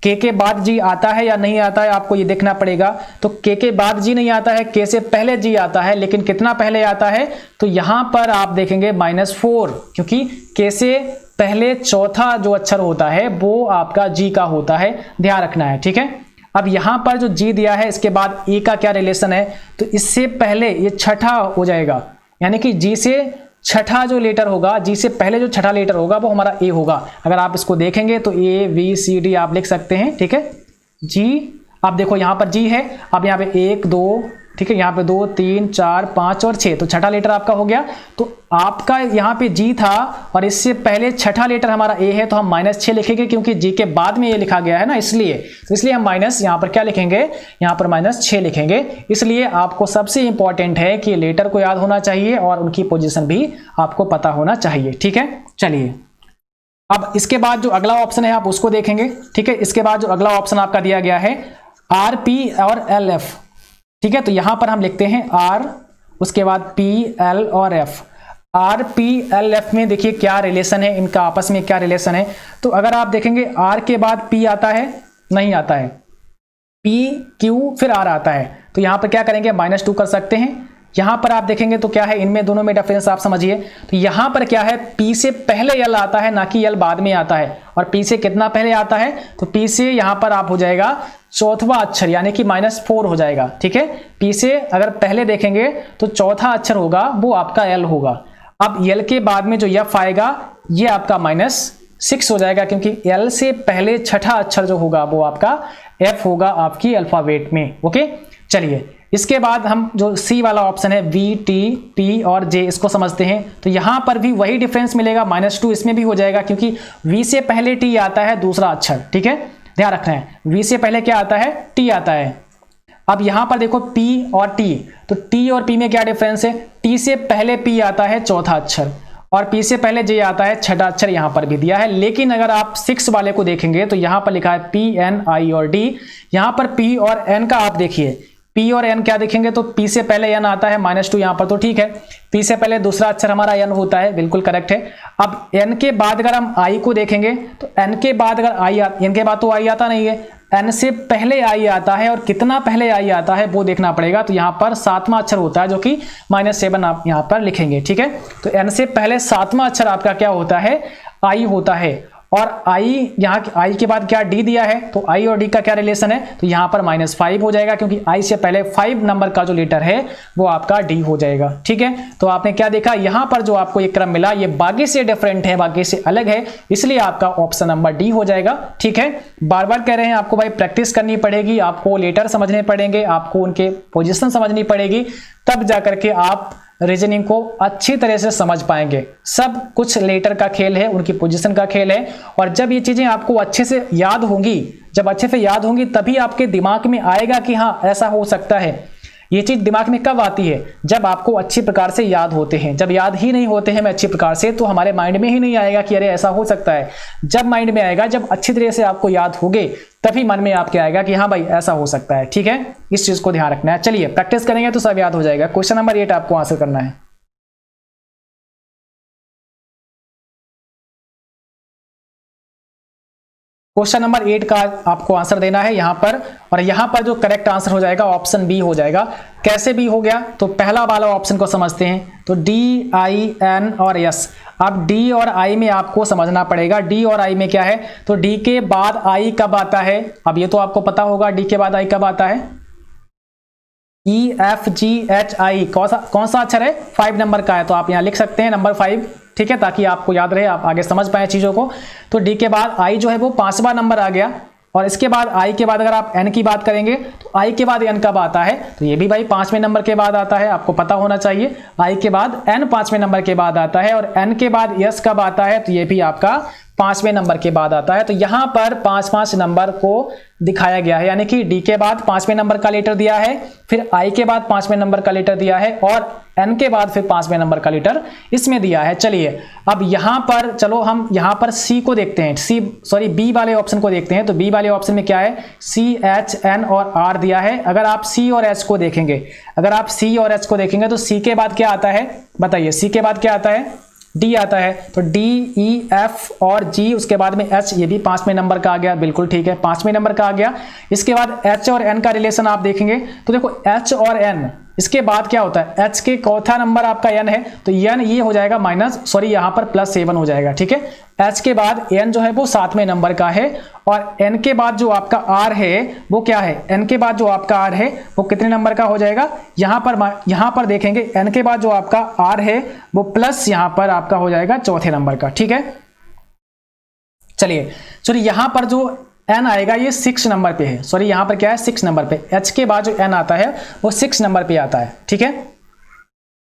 के बाद जी आता है या नहीं आता है आपको ये देखना पड़ेगा। तो के बाद जी नहीं आता है, के से पहले जी आता है, लेकिन कितना पहले आता है, तो यहां पर आप देखेंगे -4, क्योंकि के से पहले चौथा जो अक्षर होता है वो आपका जी का होता है, ध्यान रखना है। ठीक है, अब यहां पर जो जी दिया है इसके बाद ए का क्या रिलेशन है, तो इससे पहले ये छठा हो जाएगा, यानी कि जी से छठा जो लेटर होगा, जी से पहले जो छठा लेटर होगा वो हमारा ए होगा। अगर आप इसको देखेंगे तो ए बी सी डी आप लिख सकते हैं। ठीक है, जी आप देखो यहां पर जी है, अब यहाँ पे 1 2, ठीक है, यहाँ पे 2 3 4 5 और 6, तो छठा लेटर आपका हो गया। तो आपका यहाँ पे जी था और इससे पहले छठा लेटर हमारा ए है, तो हम -6 लिखेंगे, क्योंकि जी के बाद में ये लिखा गया है ना, इसलिए तो इसलिए हम माइनस यहाँ पर क्या लिखेंगे, यहाँ पर -6 लिखेंगे। इसलिए आपको सबसे इंपॉर्टेंट है कि लेटर को याद होना चाहिए और उनकी पोजीशन भी आपको पता होना चाहिए। ठीक है, चलिए अब इसके बाद जो अगला ऑप्शन है आप उसको देखेंगे। ठीक है, इसके बाद जो अगला ऑप्शन आपका दिया गया है आर पी और एल एफ। ठीक है, तो यहां पर हम लिखते हैं आर, उसके बाद पी एल और F. R P L F में देखिए क्या रिलेशन है, इनका आपस में क्या रिलेशन है। तो अगर आप देखेंगे आर के बाद पी आता है, नहीं आता है, पी क्यू फिर आर आता है, तो यहां पर क्या करेंगे, -2 कर सकते हैं। यहां पर आप देखेंगे तो क्या है, इनमें दोनों में डिफरेंस आप समझिए। तो यहां पर क्या है, पी से पहले एल आता है, ना कि एल बाद में आता है, और पी से कितना पहले आता है, तो पी से यहां पर आप हो जाएगा चौथा अक्षर, यानी कि -4 हो जाएगा। ठीक है, पी से अगर पहले देखेंगे तो चौथा अक्षर होगा वो आपका एल होगा। अब एल के बाद में जो एफ आएगा ये आपका -6 हो जाएगा, क्योंकि एल से पहले छठा अक्षर जो होगा वो आपका एफ होगा आपकी अल्फाबेट में। ओके, चलिए इसके बाद हम जो सी वाला ऑप्शन है वी टी पी और जे, इसको समझते हैं। तो यहां पर भी वही डिफरेंस मिलेगा, -2 इसमें भी हो जाएगा, क्योंकि वी से पहले टी आता है दूसरा अक्षर। ठीक है, ध्यान रखना है, वी से पहले क्या आता है, टी आता है। अब यहां पर देखो पी और टी, तो टी और पी में क्या डिफरेंस है, टी से पहले पी आता है चौथा अक्षर, और पी से पहले जे आता है छठा अक्षर, यहां पर भी दिया है। लेकिन अगर आप 6 वाले को देखेंगे तो यहां पर लिखा है पी एन आई और डी। यहां पर पी और एन का आप देखिए, पी और एन क्या देखेंगे तो पी से पहले एन आता है, -2 यहां पर, तो ठीक है, पी से पहले दूसरा अक्षर हमारा एन होता है, बिल्कुल करेक्ट है। अब एन के बाद अगर हम आई को देखेंगे तो एन के बाद अगर आई, एन के बाद तो आई आता नहीं है, एन से पहले आई आता है, और कितना पहले आई आता है वो देखना पड़ेगा। तो यहां पर 7वां अक्षर होता है, जो कि -7 आप यहां पर लिखेंगे। ठीक है, तो एन से पहले 7वां अक्षर आपका क्या होता है, आई होता है। और आई, यहाँ आई के बाद क्या डी दिया है, तो आई और डी का क्या रिलेशन है, तो यहाँ पर -5 हो जाएगा, क्योंकि आई से पहले 5 नंबर का जो लेटर है वो आपका डी हो जाएगा। ठीक है, तो आपने क्या देखा, यहाँ पर जो आपको ये क्रम मिला ये बाकी से डिफरेंट है, बाकी से अलग है, इसलिए आपका ऑप्शन नंबर डी हो जाएगा। ठीक है, बार बार कह रहे हैं आपको भाई प्रैक्टिस करनी पड़ेगी, आपको लेटर समझने पड़ेंगे, आपको उनके पोजिशन समझनी पड़ेगी, तब जाकर के आप रीजनिंग को अच्छी तरह से समझ पाएंगे। सब कुछ लेटर का खेल है, उनकी पोजीशन का खेल है, और जब ये चीजें आपको अच्छे से याद होंगी, जब अच्छे से याद होंगी तभी आपके दिमाग में आएगा कि हाँ ऐसा हो सकता है। ये चीज दिमाग में कब आती है? जब आपको अच्छी प्रकार से याद होते हैं। जब याद ही नहीं होते हैं हमें अच्छी प्रकार से, तो हमारे माइंड में ही नहीं आएगा कि अरे ऐसा हो सकता है। जब माइंड में आएगा, जब अच्छी तरह से आपको याद होगे, तभी मन में आपके आएगा कि हाँ भाई ऐसा हो सकता है। ठीक है, इस चीज को ध्यान रखना है। चलिए प्रैक्टिस करेंगे तो सब याद हो जाएगा। क्वेश्चन नंबर 8 आपको आंसर करना है। क्वेश्चन नंबर 8 का आपको आंसर देना है यहां पर, और यहां पर जो करेक्ट आंसर हो जाएगा ऑप्शन बी हो जाएगा। कैसे बी हो गया? तो पहला वाला ऑप्शन को समझते हैं। तो डी, आई, एन और एस। अब डी और आई में आपको समझना पड़ेगा। डी और आई में क्या है? तो डी के बाद आई कब आता है? अब ये तो आपको पता होगा डी के बाद आई कब आता है। ई, एफ, जी, एच, आई। कौन सा अक्षर है? 5 नंबर का है, तो आप यहां लिख सकते हैं नंबर 5। ठीक है, ताकि आपको याद रहे, आप आगे समझ पाए चीजों को। तो डी के बाद आई जो है वो 5वां नंबर आ गया, और इसके बाद आई के बाद अगर आप एन की बात करेंगे तो आई के बाद एन कब आता है? तो ये भी भाई 5वें नंबर के बाद आता है, आपको पता होना चाहिए। आई के बाद एन 5वें नंबर के बाद आता है, और एन के बाद यस कब आता है? तो ये भी आपका 5वें नंबर के बाद आता है। तो यहां पर 5 नंबर को दिखाया गया है, यानी कि डी के बाद 5वें नंबर का लेटर दिया है, फिर आई के बाद 5वें नंबर का लेटर दिया है, और एन के बाद फिर 5वें नंबर का लेटर इसमें दिया है। चलिए अब यहां पर चलो हम यहां पर सी को देखते हैं, बी वाले ऑप्शन को देखते हैं। तो बी वाले ऑप्शन में क्या है? सी, एच, एन और आर दिया है। अगर आप सी और एच को देखेंगे, तो सी के बाद क्या आता है? बताइए, सी के बाद क्या आता है? डी आता है। तो डी, ई, एफ और जी, उसके बाद में एच, ये भी 5वें नंबर का आ गया। बिल्कुल ठीक है, 5वें नंबर का आ गया। इसके बाद एच और एन का रिलेशन आप देखेंगे तो देखो एच और एन, इसके बाद क्या होता है? एच के चौथा नंबर आपका एन है, तो एन ये हो जाएगा यहां पर +7 हो जाएगा। ठीक है, एच के बाद एन जो है वो 7वें नंबर का है, और एन के बाद जो आपका आर है वो क्या है? एन के बाद जो आपका आर है वो कितने नंबर का हो जाएगा? यहां पर देखेंगे एन के बाद जो आपका आर है वो प्लस यहां पर आपका हो जाएगा 4थे नंबर का। ठीक है, चलिए यहां पर जो एन आएगा ये 6 नंबर पे है। यहां पर क्या है? 6 नंबर पे। एच के बाद जो एन आता है वो 6 नंबर पे आता है। ठीक है,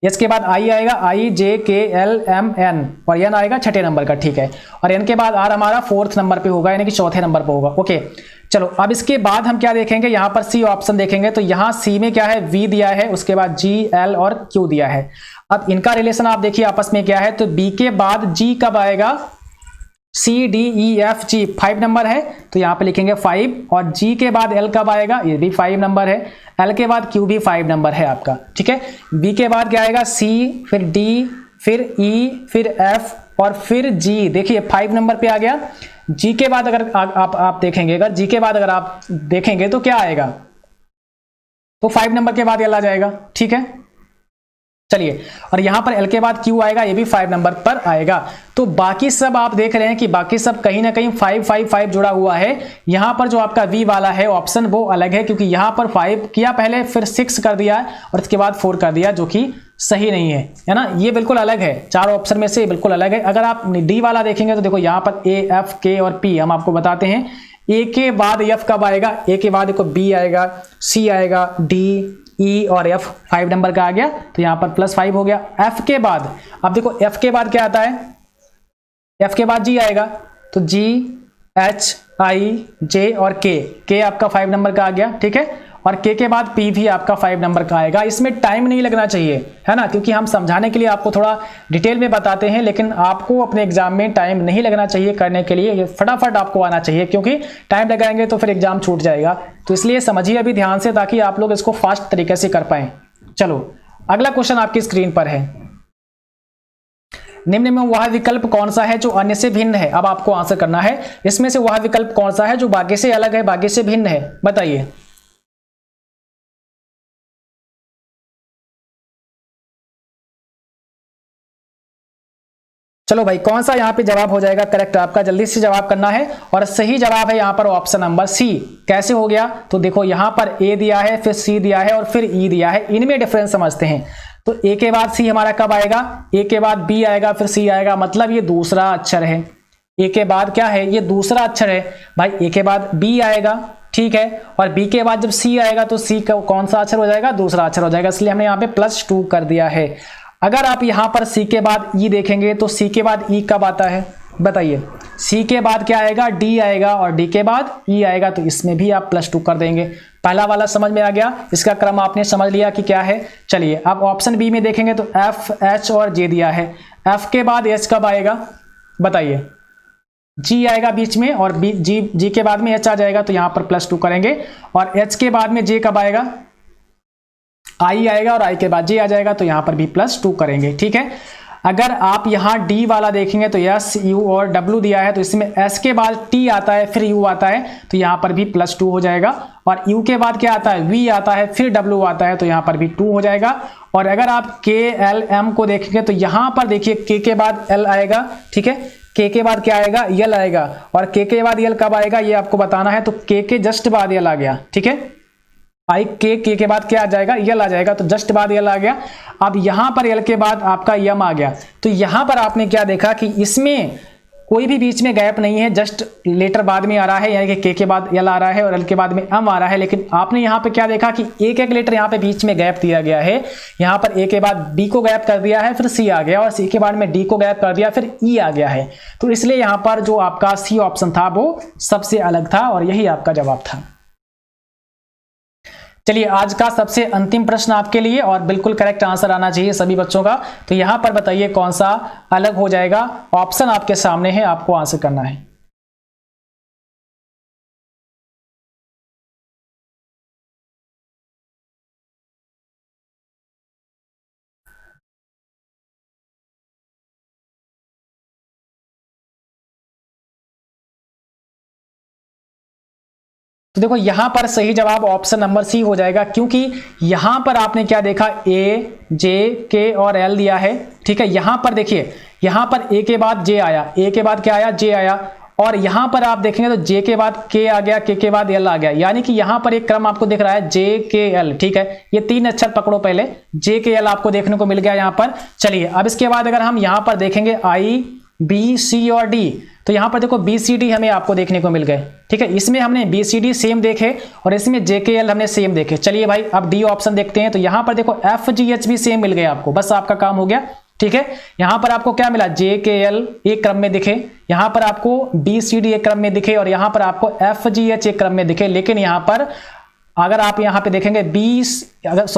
एच के बाद आई आएगा, आई, जे, के, एल, एम, एन, और एन आएगा 6ठे नंबर का। ठीक है, और एन के बाद आर हमारा 4th नंबर पे होगा, यानी कि 4थे नंबर पे होगा। ओके, चलो अब इसके बाद हम क्या देखेंगे? यहां पर सी ऑप्शन देखेंगे, तो यहां सी में क्या है? वी दिया है, उसके बाद जी, एल और क्यू दिया है। अब इनका रिलेशन आप देखिए आपस में क्या है। तो बी के बाद जी कब आएगा? सी, डी, ई, एफ, जी 5 नंबर है, तो यहां पे लिखेंगे 5, और जी के बाद एल कब आएगा? ये भी 5 नंबर है। एल के बाद क्यू भी 5 नंबर है आपका। ठीक है, बी के बाद क्या आएगा? सी, फिर डी, फिर ई, फिर एफ और फिर जी। देखिए 5 नंबर पे आ गया। जी के बाद अगर आप देखेंगे, जी के बाद अगर आप देखेंगे तो क्या आएगा? तो 5 नंबर के बाद एल आ जाएगा। ठीक है, चलिए, और यहां पर एल के बाद क्यू आएगा, ये भी 5 नंबर पर आएगा। तो बाकी सब आप देख रहे हैं कि बाकी सब कहीं ना कहीं 5 5 5 जुड़ा हुआ है। यहां पर जो आपका वी वाला है ऑप्शन वो अलग है, क्योंकि यहां पर 5 किया पहले, फिर 6 कर दिया और इसके बाद 4 कर दिया, जो कि सही नहीं है ना। ये बिल्कुल अलग है, 4 ऑप्शन में से बिल्कुल अलग है। अगर आप डी वाला देखेंगे तो देखो यहां पर ए, एफ, के और पी हम आपको बताते हैं। ए के बाद एफ कब आएगा? ए के बाद देखो बी आएगा, सी आएगा, डी, ई और एफ 5 नंबर का आ गया, तो यहां पर +5 हो गया। एफ के बाद अब देखो एफ के बाद क्या आता है? एफ के बाद जी आएगा, तो जी, एच, आई, जे और के आपका 5 नंबर का आ गया। ठीक है, और के बाद पी भी आपका 5 नंबर का आएगा। इसमें टाइम नहीं लगना चाहिए, है ना, क्योंकि हम समझाने के लिए आपको थोड़ा डिटेल में बताते हैं, लेकिन आपको अपने एग्जाम में टाइम नहीं लगना चाहिए करने के लिए। ये फटाफट आपको आना चाहिए, क्योंकि टाइम लगाएंगे तो फिर एग्जाम छूट जाएगा। तो इसलिए समझिए अभी ध्यान से, ताकि आप लोग इसको फास्ट तरीके से कर पाएं। चलो अगला क्वेश्चन आपकी स्क्रीन पर है। निम्न में वह विकल्प कौन सा है जो अन्य से भिन्न है? अब आपको आंसर करना है, इसमें से वह विकल्प कौन सा है जो बाकी से अलग है, बाकी से भिन्न है? बताइए। चलो भाई, कौन सा यहाँ पे जवाब हो जाएगा करेक्ट? आपका जल्दी से जवाब करना है, और सही जवाब है यहाँ पर ऑप्शन नंबर सी। कैसे हो गया? तो देखो यहाँ पर ए दिया है, फिर सी दिया है और फिर ई दिया है। इनमें डिफरेंस समझते हैं। तो ए के बाद सी हमारा कब आएगा? ए के बाद बी आएगा, फिर सी आएगा, मतलब ये दूसरा अक्षर है। ए के बाद क्या है? ये दूसरा अक्षर है भाई। ए के बाद बी आएगा, ठीक है, और बी के बाद जब सी आएगा तो सी का कौन सा अक्षर हो जाएगा? दूसरा अक्षर हो जाएगा, इसलिए हमने यहाँ पे +2 कर दिया है। अगर आप यहाँ पर सी के बाद ई देखेंगे तो सी के बाद ई कब आता है बताइए। सी के बाद क्या आएगा, डी आएगा, और डी के बाद ई आएगा, तो इसमें भी आप +2 कर देंगे। पहला वाला समझ में आ गया, इसका क्रम आपने समझ लिया कि क्या है। चलिए अब ऑप्शन बी में देखेंगे तो एफ, एच और जे दिया है। एफ के बाद एच कब आएगा बताइए, जी आएगा बीच में, और जी के बाद में एच आ जाएगा, तो यहां पर +2 करेंगे। और एच के बाद में जे कब आएगा, आई आएगा, और आई के बाद जे आ जाएगा, तो यहां पर भी +2 करेंगे। ठीक है, अगर आप यहाँ डी वाला देखेंगे तो एस, यू और डब्ल्यू दिया है, तो इसमें एस के बाद टी आता है, फिर यू आता है, तो यहाँ पर भी +2 हो जाएगा। और यू के बाद क्या आता है, वी आता है, फिर डब्ल्यू आता है, तो यहाँ पर भी 2 हो जाएगा। और अगर आप के, एल, एम को देखेंगे तो यहाँ पर देखिए के बाद एल आएगा, ठीक है, के बाद क्या आएगा, यल आएगा, और के बाद यल कब आएगा ये आपको बताना है, तो के जस्ट बाद यल आ गया। ठीक है, आई के बाद क्या आ जाएगा, यल आ जाएगा, तो जस्ट बाद यल आ गया। अब यहां पर यल के बाद आपका यम आ गया, तो यहां पर आपने क्या देखा कि इसमें कोई भी बीच में गैप नहीं है, जस्ट लेटर बाद में आ रहा है, यानी कि के बाद यल आ रहा है और एल के बाद में एम आ रहा है। लेकिन आपने यहाँ पे क्या देखा कि एक एक लेटर यहाँ पे बीच में गैप दिया गया है। यहाँ पर ए के बाद बी को गैप कर दिया है, फिर सी आ गया, और सी के बाद में डी को गैप कर दिया, फिर ई आ गया है। तो इसलिए यहाँ पर जो आपका सी ऑप्शन था वो सबसे अलग था, और यही आपका जवाब था। चलिए आज का सबसे अंतिम प्रश्न आपके लिए, और बिल्कुल करेक्ट आंसर आना चाहिए सभी बच्चों का। तो यहां पर बताइए कौन सा अलग हो जाएगा। ऑप्शन आपके सामने है, आपको आंसर करना है। तो देखो यहां पर सही जवाब ऑप्शन नंबर सी हो जाएगा, क्योंकि यहां पर आपने क्या देखा, ए, जे, के और एल दिया है। ठीक है, यहां पर देखिए, यहां पर ए के बाद जे आया, ए के बाद क्या आया, जे आया, और यहां पर आप देखेंगे तो जे के बाद के आ गया, के बाद एल आ गया, यानी कि यहां पर एक क्रम आपको दिख रहा है जे के एल। ठीक है, ये 3 अक्षर पकड़ो पहले, जे के एल आपको देखने को मिल गया यहां पर। चलिए अब इसके बाद अगर हम यहां पर देखेंगे आई, बी, सी और डी, तो यहां पर देखो बी, सी, डी हमें आपको देखने को मिल गए। ठीक है, इसमें हमने बी, सी, डी सेम देखे, और इसमें जे के एल हमने सेम देखे। चलिए भाई अब डी ऑप्शन देखते हैं, तो यहां पर देखो एफ, जी, एच भी सेम मिल गए आपको, बस आपका काम हो गया। ठीक है, यहां पर आपको क्या मिला, जे के एल एक क्रम में दिखे, यहां पर आपको बी, सी, डी एक क्रम में दिखे, और यहां पर आपको एफ, जी, एच एक क्रम में दिखे। लेकिन यहां पर अगर आप यहां पे देखेंगे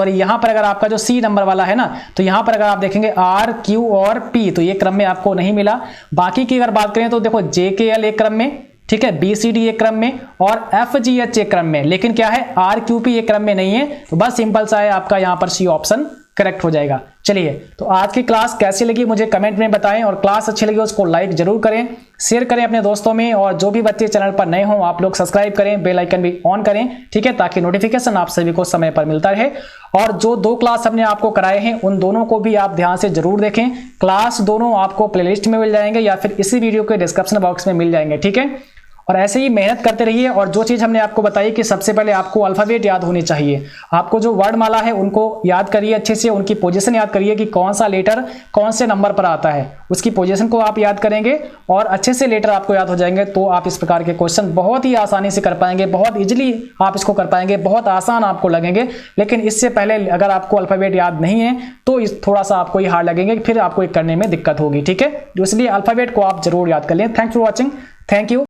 यहां पर अगर आपका जो सी नंबर वाला है ना, तो यहां पर अगर आप देखेंगे आर, क्यू और पी, तो ये क्रम में आपको नहीं मिला। बाकी की अगर बात करें तो देखो जे के एल एक क्रम में, ठीक है, बी, सी, डी एक क्रम में, और एफ, जी, एच एक क्रम में, लेकिन क्या है आर, क्यू, पी एक क्रम में नहीं है। तो बस सिंपल सा है, आपका यहां पर सी ऑप्शन करेक्ट हो जाएगा। चलिए तो आज की क्लास कैसी लगी मुझे कमेंट में बताएं, और क्लास अच्छी लगी उसको लाइक जरूर करें, शेयर करें अपने दोस्तों में, और जो भी बच्चे चैनल पर नए हों आप लोग सब्सक्राइब करें, बेल आइकन भी ऑन करें। ठीक है, ताकि नोटिफिकेशन आप सभी को समय पर मिलता रहे। और जो 2 क्लास हमने आपको कराए हैं उन दोनों को भी आप ध्यान से जरूर देखें। क्लास दोनों आपको प्लेलिस्ट में मिल जाएंगे, या फिर इसी वीडियो के डिस्क्रिप्शन बॉक्स में मिल जाएंगे। ठीक है, और ऐसे ही मेहनत करते रहिए। और जो चीज़ हमने आपको बताई कि सबसे पहले आपको अल्फ़ाबेट याद होनी चाहिए, आपको जो वर्णमाला है उनको याद करिए अच्छे से, उनकी पोजीशन याद करिए कि कौन सा लेटर कौन से नंबर पर आता है, उसकी पोजीशन को आप याद करेंगे और अच्छे से लेटर आपको याद हो जाएंगे, तो आप इस प्रकार के क्वेश्चन बहुत ही आसानी से कर पाएंगे, बहुत ईजिली आप इसको कर पाएंगे, बहुत आसान आपको लगेंगे। लेकिन इससे पहले अगर आपको अल्फ़ाबेट याद नहीं है तो थोड़ा सा आपको ये हार्ड लगेंगे, फिर आपको ये करने में दिक्कत होगी। ठीक है, इसलिए अल्फ़ाबेट को आप जरूर याद कर लें। Thanks for watching, thank you.